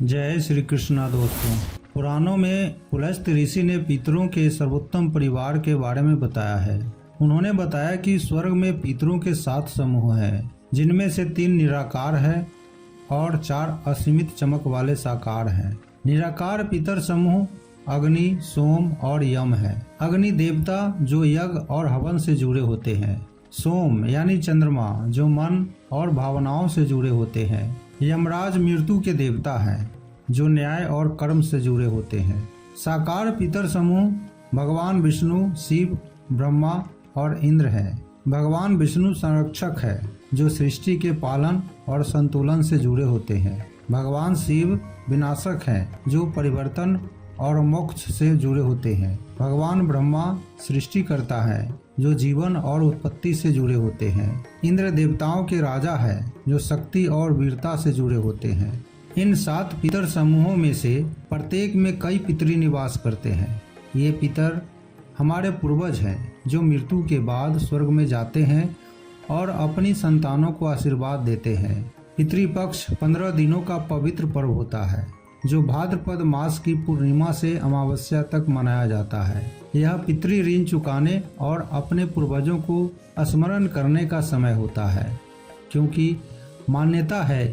जय श्री कृष्णा दोस्तों। पुराणों में पुलस्त्य ऋषि ने पितरों के सर्वोत्तम परिवार के बारे में बताया है। उन्होंने बताया कि स्वर्ग में पितरों के 7 समूह हैं, जिनमें से 3 निराकार है और 4 असीमित चमक वाले साकार हैं। निराकार पितर समूह अग्नि, सोम और यम है। अग्नि देवता जो यज्ञ और हवन से जुड़े होते हैं। सोम यानी चंद्रमा जो मन और भावनाओं से जुड़े होते हैं। यमराज मृत्यु के देवता हैं जो न्याय और कर्म से जुड़े होते हैं। साकार पितर समूह भगवान विष्णु, शिव, ब्रह्मा और इंद्र हैं। भगवान विष्णु संरक्षक है जो सृष्टि के पालन और संतुलन से जुड़े होते हैं। भगवान शिव विनाशक हैं जो परिवर्तन और मोक्ष से जुड़े होते हैं। भगवान ब्रह्मा सृष्टि करता है जो जीवन और उत्पत्ति से जुड़े होते हैं। इंद्र देवताओं के राजा है जो शक्ति और वीरता से जुड़े होते हैं। इन 7 पितर समूहों में से प्रत्येक में कई पितरी निवास करते हैं। ये पितर हमारे पूर्वज हैं जो मृत्यु के बाद स्वर्ग में जाते हैं और अपनी संतानों को आशीर्वाद देते हैं। पितृपक्ष 15 दिनों का पवित्र पर्व होता है जो भाद्रपद मास की पूर्णिमा से अमावस्या तक मनाया जाता है। यह पितृ ऋण चुकाने और अपने पूर्वजों को स्मरण करने का समय होता है, क्योंकि मान्यता है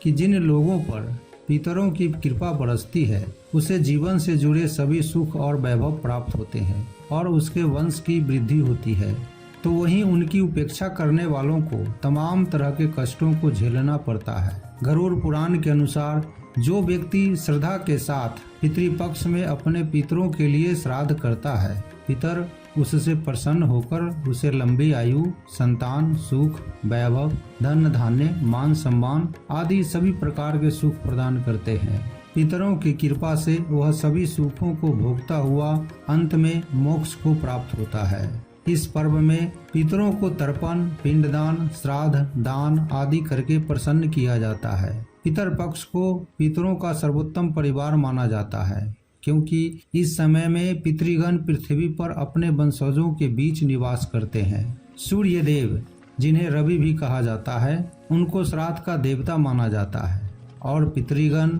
कि जिन लोगों पर पितरों की कृपा बरसती है उसे जीवन से जुड़े सभी सुख और वैभव प्राप्त होते हैं और उसके वंश की वृद्धि होती है। तो वहीं उनकी उपेक्षा करने वालों को तमाम तरह के कष्टों को झेलना पड़ता है। गरुड़ पुराण के अनुसार जो व्यक्ति श्रद्धा के साथ पितृपक्ष में अपने पितरों के लिए श्राद्ध करता है, पितर उससे प्रसन्न होकर उसे लंबी आयु, संतान, सुख, वैभव, धन धान्य, मान सम्मान आदि सभी प्रकार के सुख प्रदान करते हैं। पितरों की कृपा से वह सभी सुखों को भोगता हुआ अंत में मोक्ष को प्राप्त होता है। इस पर्व में पितरों को तर्पण, पिंडदान, श्राद्ध, दान आदि करके प्रसन्न किया जाता है। पितर पक्ष को पितरों का सर्वोत्तम परिवार माना जाता है, क्योंकि इस समय में पितृगण पृथ्वी पर अपने वंशजों के बीच निवास करते हैं। सूर्य देव, जिन्हें रवि भी कहा जाता है, उनको श्राद्ध का देवता माना जाता है और पितृगण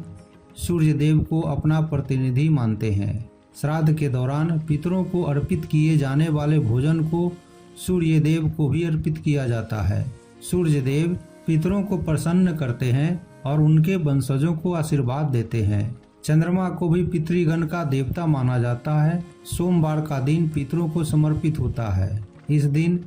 सूर्य देव को अपना प्रतिनिधि मानते हैं। श्राद्ध के दौरान पितरों को अर्पित किए जाने वाले भोजन को सूर्य देव को भी अर्पित किया जाता है। सूर्य देव पितरों को प्रसन्न करते हैं और उनके वंशजों को आशीर्वाद देते हैं। चंद्रमा को भी पितृगण का देवता माना जाता है। सोमवार का दिन पितरों को समर्पित होता है। इस दिन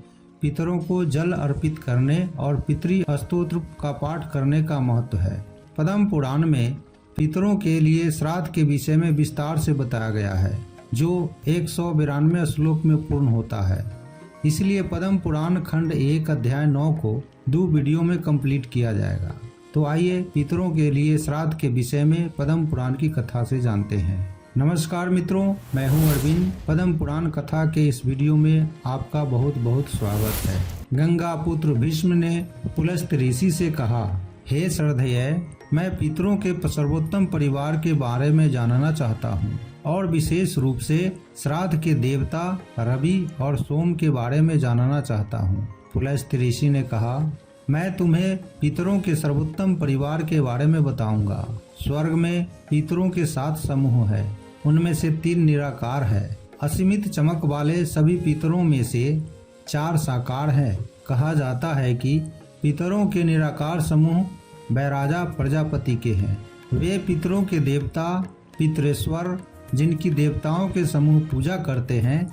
पितरों को जल अर्पित करने और पितृ स्तोत्र का पाठ करने का महत्व है। पद्म पुराण में पितरों के लिए श्राद्ध के विषय में विस्तार से बताया गया है, जो 192 श्लोक में पूर्ण होता है। इसलिए पद्म पुराण खंड 1 अध्याय 9 को 2 वीडियो में कंप्लीट किया जाएगा। तो आइए पितरों के लिए श्राद्ध के विषय में पद्म पुराण की कथा से जानते हैं। नमस्कार मित्रों, मैं हूं अरविंद। पद्म पुराण कथा के इस वीडियो में आपका बहुत बहुत स्वागत है। गंगा पुत्र भीष्म ने पुलस्त्य ऋषि से कहा, हे श्रद्धेय, मैं पितरों के सर्वोत्तम परिवार के बारे में जानना चाहता हूँ और विशेष रूप से श्राद्ध के देवता रवि और सोम के बारे में जानना चाहता हूँ। पुलस्त्य ऋषि ने कहा, मैं तुम्हें पितरों के सर्वोत्तम परिवार के बारे में बताऊंगा। स्वर्ग में पितरों के 7 समूह है, उनमें से 3 निराकार है। असीमित चमक वाले सभी पितरों में से 4 साकार हैं। कहा जाता है कि पितरों के निराकार समूह बैराजा प्रजापति के हैं। वे पितरों के देवता पितरेश्वर, जिनकी देवताओं के समूह पूजा करते हैं,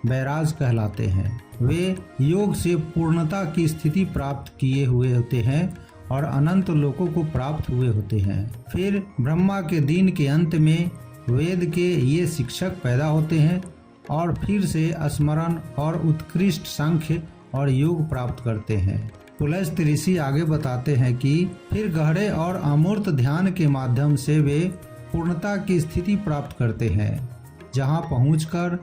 बैराज कहलाते हैं। वे योग से पूर्णता की स्थिति प्राप्त किए हुए होते हैं और अनंत लोकों को प्राप्त हुए होते हैं। फिर ब्रह्मा के दिन के अंत में वेद के ये शिक्षक पैदा होते हैं और फिर से स्मरण और उत्कृष्ट सांख्य और योग प्राप्त करते हैं। पुलस्त्य ऋषि आगे बताते हैं कि फिर गहरे और अमूर्त ध्यान के माध्यम से वे पूर्णता की स्थिति प्राप्त करते हैं, जहां पहुंचकर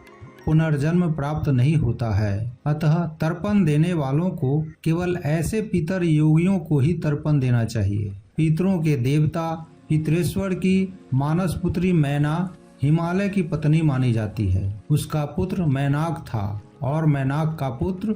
पुनर्जन्म प्राप्त नहीं होता है। अतः तर्पण देने वालों को केवल ऐसे पितर योगियों को ही तर्पण देना चाहिए। पितरों के देवता पितरेश्वर की मानस पुत्री मैना हिमालय की पत्नी मानी जाती है। उसका पुत्र मैनाक था और मैनाक का पुत्र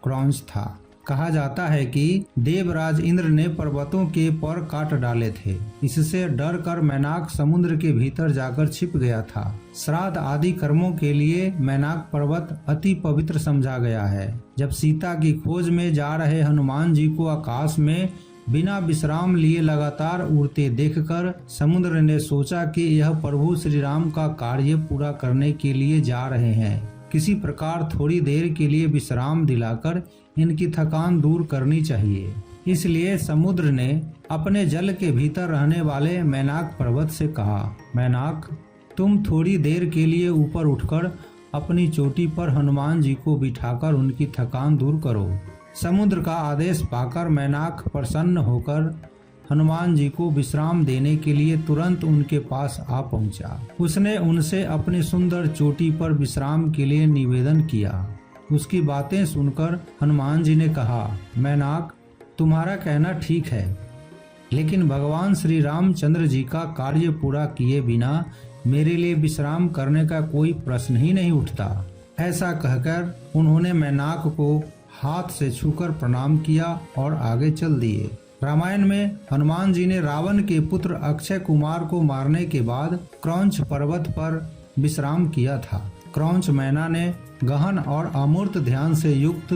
क्रौंच था। कहा जाता है कि देवराज इंद्र ने पर्वतों के पर काट डाले थे। इससे डर कर मैनाक समुद्र के भीतर जाकर छिप गया था। श्राद्ध आदि कर्मों के लिए मैनाक पर्वत अति पवित्र समझा गया है। जब सीता की खोज में जा रहे हनुमान जी को आकाश में बिना विश्राम लिए लगातार उड़ते देखकर समुद्र ने सोचा कि यह प्रभु श्री राम का कार्य पूरा करने के लिए जा रहे हैं। किसी प्रकार थोड़ी देर के लिए विश्राम दिलाकर इनकी थकान दूर करनी चाहिए। इसलिए समुद्र ने अपने जल के भीतर रहने वाले मैनाक पर्वत से कहा, मैनाक, तुम थोड़ी देर के लिए ऊपर उठकर अपनी चोटी पर हनुमान जी को बिठाकर उनकी थकान दूर करो। समुद्र का आदेश पाकर मैनाक प्रसन्न होकर हनुमान जी को विश्राम देने के लिए तुरंत उनके पास आ पहुंचा। उसने उनसे अपनी सुंदर चोटी पर विश्राम के लिए निवेदन किया। उसकी बातें सुनकर हनुमान जी ने कहा, मैनाक, तुम्हारा कहना ठीक है, लेकिन भगवान श्री रामचंद्र जी का कार्य पूरा किए बिना मेरे लिए विश्राम करने का कोई प्रश्न ही नहीं उठता। ऐसा कहकर उन्होंने मैनाक को हाथ से छूकर प्रणाम किया और आगे चल दिए। रामायण में हनुमान जी ने रावण के पुत्र अक्षय कुमार को मारने के बाद क्रौंच पर्वत पर विश्राम किया था। क्रौंच मैना ने गहन और अमूर्त ध्यान से युक्त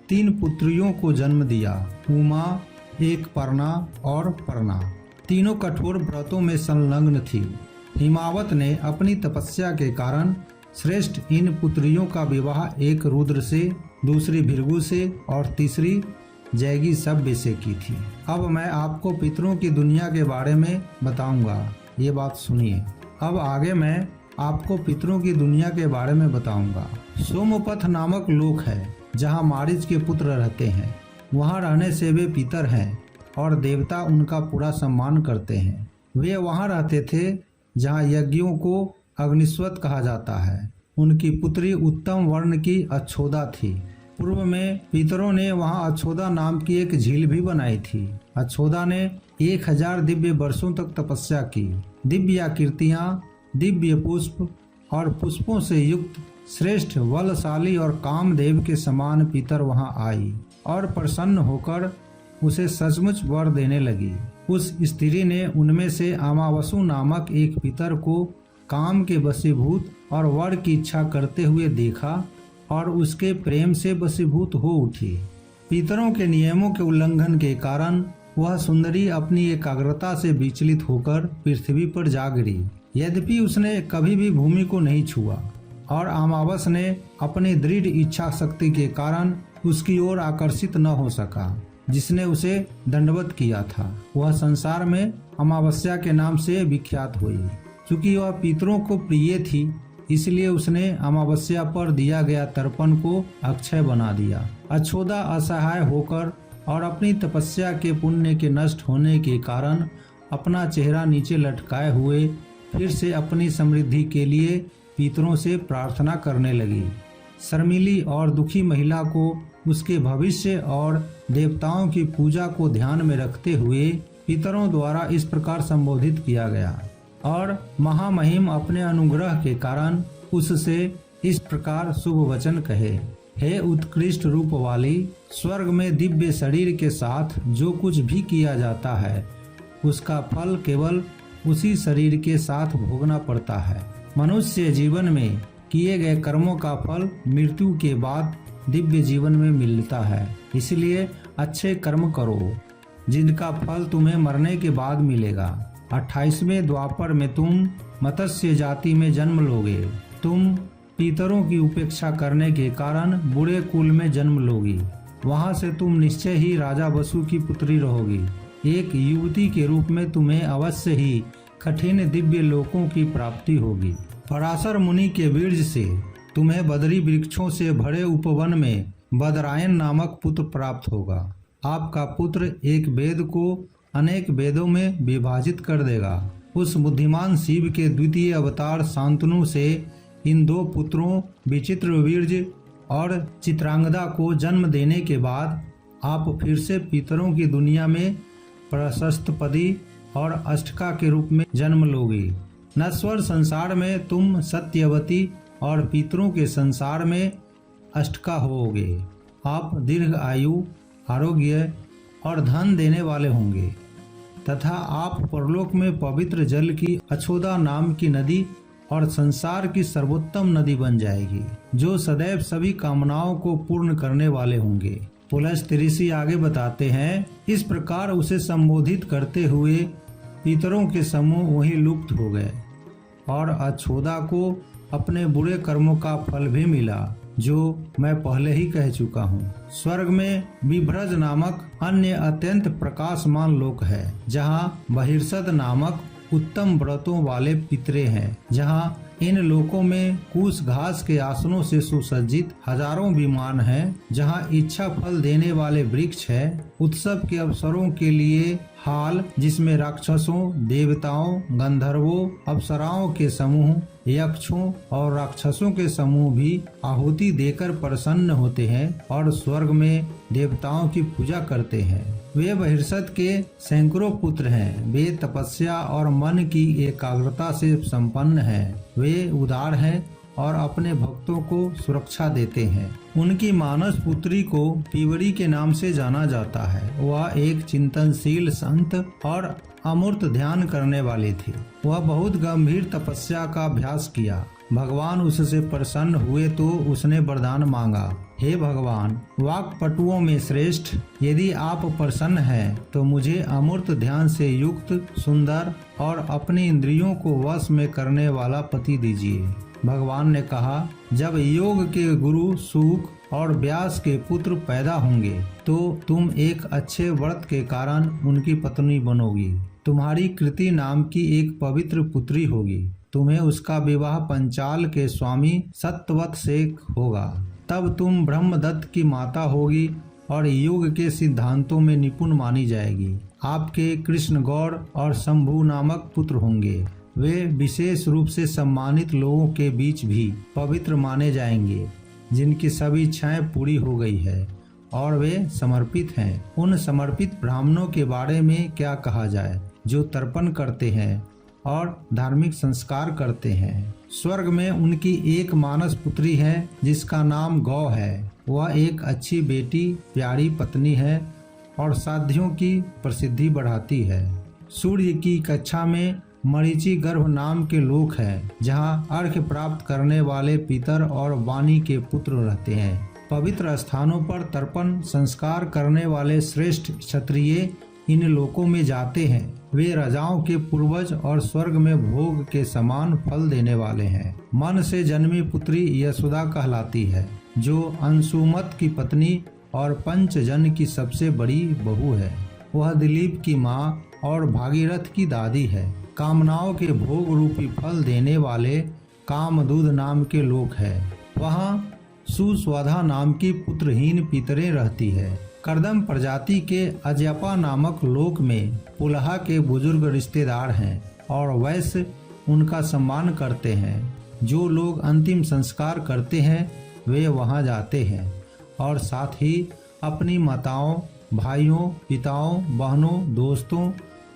3 पुत्रियों को जन्म दिया, उमा, एक पर्णा और पर्णा। तीनों कठोर व्रतों में संलग्न थी। हिमावत ने अपनी तपस्या के कारण श्रेष्ठ इन पुत्रियों का विवाह एक रुद्र से, दूसरी भृगु से और तीसरी जैगी सभ्य से की थी। अब मैं आपको पितरों की दुनिया के बारे में बताऊंगा। ये बात सुनिए। अब आगे मैं आपको पितरों की दुनिया के बारे में बताऊंगा। सोमपथ नामक लोक है जहाँ मारीच के पुत्र रहते हैं। वहाँ रहने से वे पितर हैं और देवता उनका पूरा सम्मान करते हैं। वे वहाँ रहते थे जहाँ यज्ञों को अग्निस्वत कहा जाता है। उनकी पुत्री उत्तम वर्ण की अच्छोदा थी। पूर्व में पितरों ने वहाँ अच्छोदा नाम की एक झील भी बनाई थी। अच्छोदा ने 1000 दिव्य वर्षों तक तपस्या की। दिव्य आकृतियाँ, दिव्य पुष्प और पुष्पों से युक्त श्रेष्ठ बलशाली और कामदेव के समान पितर वहाँ आई और प्रसन्न होकर उसे सचमुच वर देने लगी। उस स्त्री ने उनमें से अमावसु नामक एक पितर को काम के वशीभूत और वर की इच्छा करते हुए देखा और उसके प्रेम से वशीभूत हो उठी। पितरों के नियमों के उल्लंघन के कारण वह सुंदरी अपनी एकाग्रता से विचलित होकर पृथ्वी पर जा गिरी। यद्यपि उसने कभी भी भूमि को नहीं छुआ और अमावस ने अपनी दृढ़ इच्छा शक्ति के कारण उसकी ओर आकर्षित न हो सका, जिसने उसे दंडवत किया था। वह संसार में अमावस्या के नाम से विख्यात हुई। चूंकि वह पितरों को प्रिय थी, इसलिए उसने अमावस्या पर दिया गया तर्पण को अक्षय बना दिया। अच्छोदा असहाय होकर और अपनी तपस्या के पुण्य के नष्ट होने के कारण अपना चेहरा नीचे लटकाए हुए फिर से अपनी समृद्धि के लिए पितरों से प्रार्थना करने लगी। शर्मिली और दुखी महिला को उसके भविष्य और देवताओं की पूजा को ध्यान में रखते हुए पितरों द्वारा इस प्रकार संबोधित किया गया और महामहिम अपने अनुग्रह के कारण उससे इस प्रकार शुभ वचन कहे। हे उत्कृष्ट रूप वाली, स्वर्ग में दिव्य शरीर के साथ जो कुछ भी किया जाता है उसका फल केवल उसी शरीर के साथ भोगना पड़ता है। मनुष्य जीवन में किए गए कर्मों का फल मृत्यु के बाद दिव्य जीवन में मिलता है। इसलिए अच्छे कर्म करो जिनका फल तुम्हें मरने के बाद मिलेगा। 28वें द्वापर में तुम मत्स्य जाति में जन्म लोगे। तुम पितरों की उपेक्षा करने के कारण बुरे कुल में जन्म लोगी। वहां से तुम निश्चय ही राजा वसु की पुत्री रहोगी। एक युवती के रूप में तुम्हें अवश्य ही कठिन दिव्य लोकों की प्राप्ति होगी। पराशर मुनि के वीर्य से तुम्हें बदरी वृक्षों से भरे उपवन में बदरायन नामक पुत्र प्राप्त होगा। आपका पुत्र एक वेद को अनेक वेदों में विभाजित कर देगा। उस बुद्धिमान शिव के द्वितीय अवतार शांतनु से इन 2 पुत्रों विचित्र वीर्य और चित्रांगदा को जन्म देने के बाद आप फिर से पितरों की दुनिया में प्रशस्तपदी और अष्टका के रूप में जन्म लोगी। नश्वर संसार में तुम सत्यवती और पितरों के संसार में अष्टका होोगे। आप दीर्घ आयु आरोग्य और धन देने वाले होंगे तथा आप परलोक में पवित्र जल की अछोदा नाम की नदी और संसार की सर्वोत्तम नदी बन जाएगी, जो सदैव सभी कामनाओं को पूर्ण करने वाले होंगे। पुलस्त्य ऋषि आगे बताते हैं, इस प्रकार उसे संबोधित करते हुए पितरों के समूह वहीं लुप्त हो गए और अछोदा को अपने बुरे कर्मों का फल भी मिला, जो मैं पहले ही कह चुका हूँ। स्वर्ग में विभ्रज नामक अन्य अत्यंत प्रकाशमान लोक है, जहाँ बहिर्सद नामक उत्तम व्रतों वाले पितरे हैं। जहाँ इन लोकों में कुश घास के आसनों से सुसज्जित हजारों विमान हैं, जहाँ इच्छा फल देने वाले वृक्ष है, उत्सव के अवसरों के लिए हाल जिसमें राक्षसों, देवताओं, गंधर्वों, अप्सराओं के समूह, यक्षों और राक्षसों के समूह भी आहुति देकर प्रसन्न होते हैं और स्वर्ग में देवताओं की पूजा करते हैं। वे बहिर्सद के सैकड़ों पुत्र हैं। वे तपस्या और मन की एकाग्रता से संपन्न हैं। वे उदार हैं और अपने भक्तों को सुरक्षा देते हैं। उनकी मानस पुत्री को पीवरी के नाम से जाना जाता है। वह एक चिंतनशील संत और अमूर्त ध्यान करने वाली थी। वह बहुत गंभीर तपस्या का अभ्यास किया। भगवान उससे प्रसन्न हुए तो उसने वरदान मांगा, हे भगवान, वाक्पटुओं में श्रेष्ठ, यदि आप प्रसन्न हैं तो मुझे अमूर्त ध्यान से युक्त, सुंदर और अपनी इंद्रियों को वश में करने वाला पति दीजिए। भगवान ने कहा, जब योग के गुरु सूक और व्यास के पुत्र पैदा होंगे तो तुम एक अच्छे व्रत के कारण उनकी पत्नी बनोगी। तुम्हारी कृति नाम की एक पवित्र पुत्री होगी। तुम्हें उसका विवाह पंचाल के स्वामी सत्यवत से होगा। तब तुम ब्रह्मदत्त की माता होगी और योग के सिद्धांतों में निपुण मानी जाएगी। आपके कृष्ण गौड़ और शंभु नामक पुत्र होंगे। वे विशेष रूप से सम्मानित लोगों के बीच भी पवित्र माने जाएंगे, जिनकी सभी इच्छाएं पूरी हो गई है और वे समर्पित हैं। उन समर्पित ब्राह्मणों के बारे में क्या कहा जाए, जो तर्पण करते हैं और धार्मिक संस्कार करते हैं। स्वर्ग में उनकी एक मानस पुत्री है जिसका नाम गौ है। वह एक अच्छी बेटी, प्यारी पत्नी है और साध्यों की प्रसिद्धि बढ़ाती है। सूर्य की कक्षा में मरीचि गर्भ नाम के लोक है, जहाँ अर्घ्य प्राप्त करने वाले पितर और वाणी के पुत्र रहते हैं। पवित्र स्थानों पर तर्पण संस्कार करने वाले श्रेष्ठ क्षत्रिय इन लोकों में जाते हैं। वे राजाओं के पूर्वज और स्वर्ग में भोग के समान फल देने वाले हैं। मन से जन्मी पुत्री यशोदा कहलाती है, जो अंशुमत की पत्नी और पंचजन की सबसे बड़ी बहू है। वह दिलीप की माँ और भागीरथ की दादी है। कामनाओं के भोग रूपी फल देने वाले कामदूध नाम के लोक है। वहाँ सुस्वधा नाम की पुत्रहीन पितरें रहती है। कर्दम प्रजाति के अजयपा नामक लोक में पुलहा के बुजुर्ग रिश्तेदार हैं और वैश्य उनका सम्मान करते हैं। जो लोग अंतिम संस्कार करते हैं वे वहां जाते हैं और साथ ही अपनी माताओं, भाइयों, पिताओं, बहनों, दोस्तों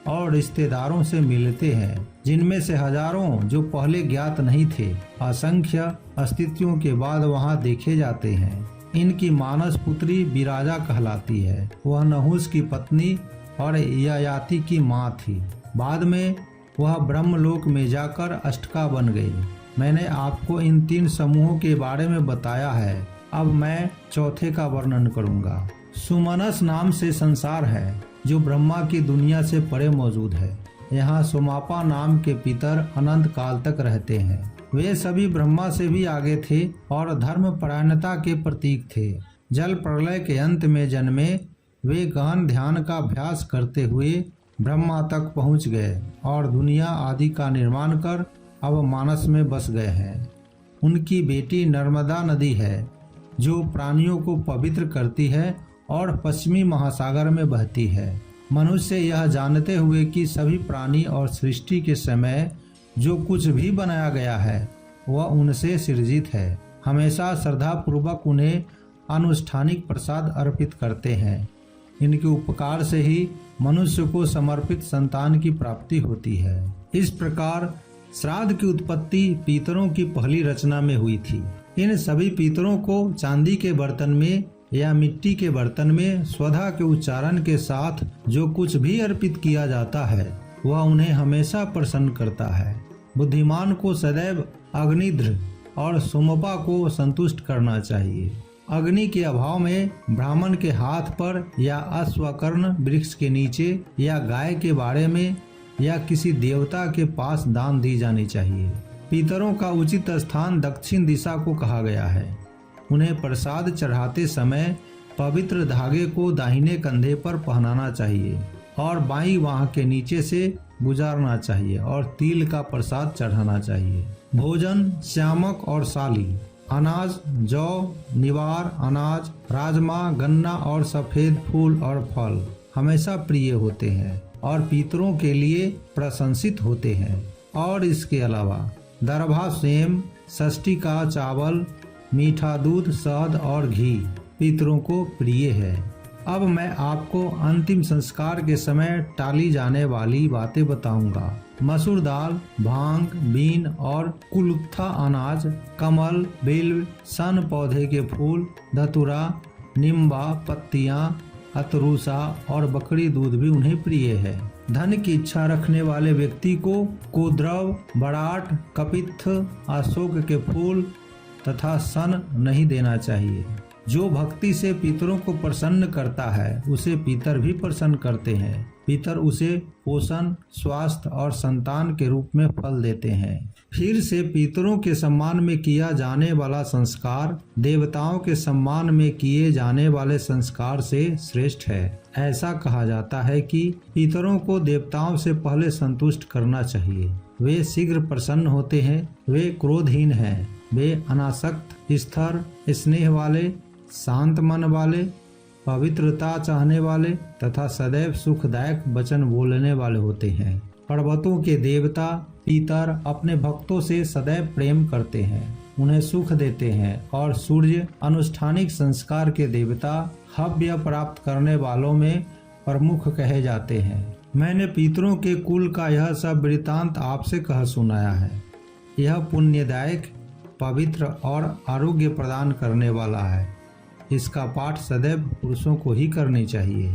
और रिश्तेदारों से मिलते हैं, जिनमें से हजारों जो पहले ज्ञात नहीं थे, असंख्य अस्तित्वों के बाद वहां देखे जाते हैं। इनकी मानस पुत्री विराजा कहलाती है। वह नहुस की पत्नी और ययाति की माँ थी। बाद में वह ब्रह्मलोक में जाकर अष्टका बन गई। मैंने आपको इन 3 समूहों के बारे में बताया है। अब मैं चौथे का वर्णन करूंगा। सुमनस नाम से संसार है, जो ब्रह्मा की दुनिया से परे मौजूद है। यहाँ सोमापा नाम के पितर अनंत काल तक रहते हैं। वे सभी ब्रह्मा से भी आगे थे और धर्म परायणता के प्रतीक थे। जल प्रलय के अंत में जन्मे वे गहन ध्यान का अभ्यास करते हुए ब्रह्मा तक पहुँच गए और दुनिया आदि का निर्माण कर अब मानस में बस गए हैं। उनकी बेटी नर्मदा नदी है, जो प्राणियों को पवित्र करती है और पश्चिमी महासागर में बहती है। मनुष्य यह जानते हुए कि सभी प्राणी और सृष्टि के समय जो कुछ भी बनाया गया है वह उनसे सृजित है, हमेशा श्रद्धा पूर्वक उन्हें अनुष्ठानिक प्रसाद अर्पित करते हैं। इनके उपकार से ही मनुष्य को समर्पित संतान की प्राप्ति होती है। इस प्रकार श्राद्ध की उत्पत्ति पीतरों की पहली रचना में हुई थी। इन सभी पीतरों को चांदी के बर्तन में या मिट्टी के बर्तन में स्वधा के उच्चारण के साथ जो कुछ भी अर्पित किया जाता है वह उन्हें हमेशा प्रसन्न करता है। बुद्धिमान को सदैव अग्निध्र और सोमपा को संतुष्ट करना चाहिए। अग्नि के अभाव में ब्राह्मण के हाथ पर या अश्वकर्ण वृक्ष के नीचे या गाय के बाड़े में या किसी देवता के पास दान दी जानी चाहिए। पितरों का उचित स्थान दक्षिण दिशा को कहा गया है। उन्हें प्रसाद चढ़ाते समय पवित्र धागे को दाहिने कंधे पर पहनाना चाहिए और बाईं बांह के नीचे से गुजारना चाहिए और तिल का प्रसाद चढ़ाना चाहिए। भोजन श्यामक और साली, अनाज, जौ, निवार अनाज, राजमा, गन्ना और सफेद फूल और फल हमेशा प्रिय होते हैं और पितरों के लिए प्रशंसित होते हैं। और इसके अलावा दरभा, सेम, षष्ठी का चावल, मीठा दूध, शहद और घी पितरों को प्रिय है। अब मैं आपको अंतिम संस्कार के समय टाली जाने वाली बातें बताऊंगा। मसूर दाल, भांग, बीन और कुलुत्था अनाज, कमल, बिल्व, सन पौधे के फूल, धतूरा, निम्बा, पत्तियां, अतरूसा और बकरी दूध भी उन्हें प्रिय है। धन की इच्छा रखने वाले व्यक्ति को कुद्रव, बड़ाट, कपित्थ, अशोक के फूल तथा सन नहीं देना चाहिए। जो भक्ति से पितरों को प्रसन्न करता है उसे पितर भी प्रसन्न करते हैं। पितर उसे पोषण, स्वास्थ्य और संतान के रूप में फल देते हैं। फिर से पितरों के सम्मान में किया जाने वाला संस्कार देवताओं के सम्मान में किए जाने वाले संस्कार से श्रेष्ठ है। ऐसा कहा जाता है कि पितरों को देवताओं से पहले संतुष्ट करना चाहिए। वे शीघ्र प्रसन्न होते हैं, वे क्रोधहीन हैं, वे अनासक्त, स्थिर, स्नेह वाले, शांत मन वाले, पवित्रता चाहने वाले तथा सदैव सुखदायक वचन बोलने वाले होते हैं। पर्वतों के देवता पितर अपने भक्तों से सदैव प्रेम करते हैं, उन्हें सुख देते हैं और सूर्य अनुष्ठानिक संस्कार के देवता हव्य प्राप्त करने वालों में प्रमुख कहे जाते हैं। मैंने पितरों के कुल का यह सब वृतांत आपसे कह सुनाया है। यह पुण्यदायक, पवित्र और आरोग्य प्रदान करने वाला है। इसका पाठ सदैव पुरुषों को ही करनी चाहिए।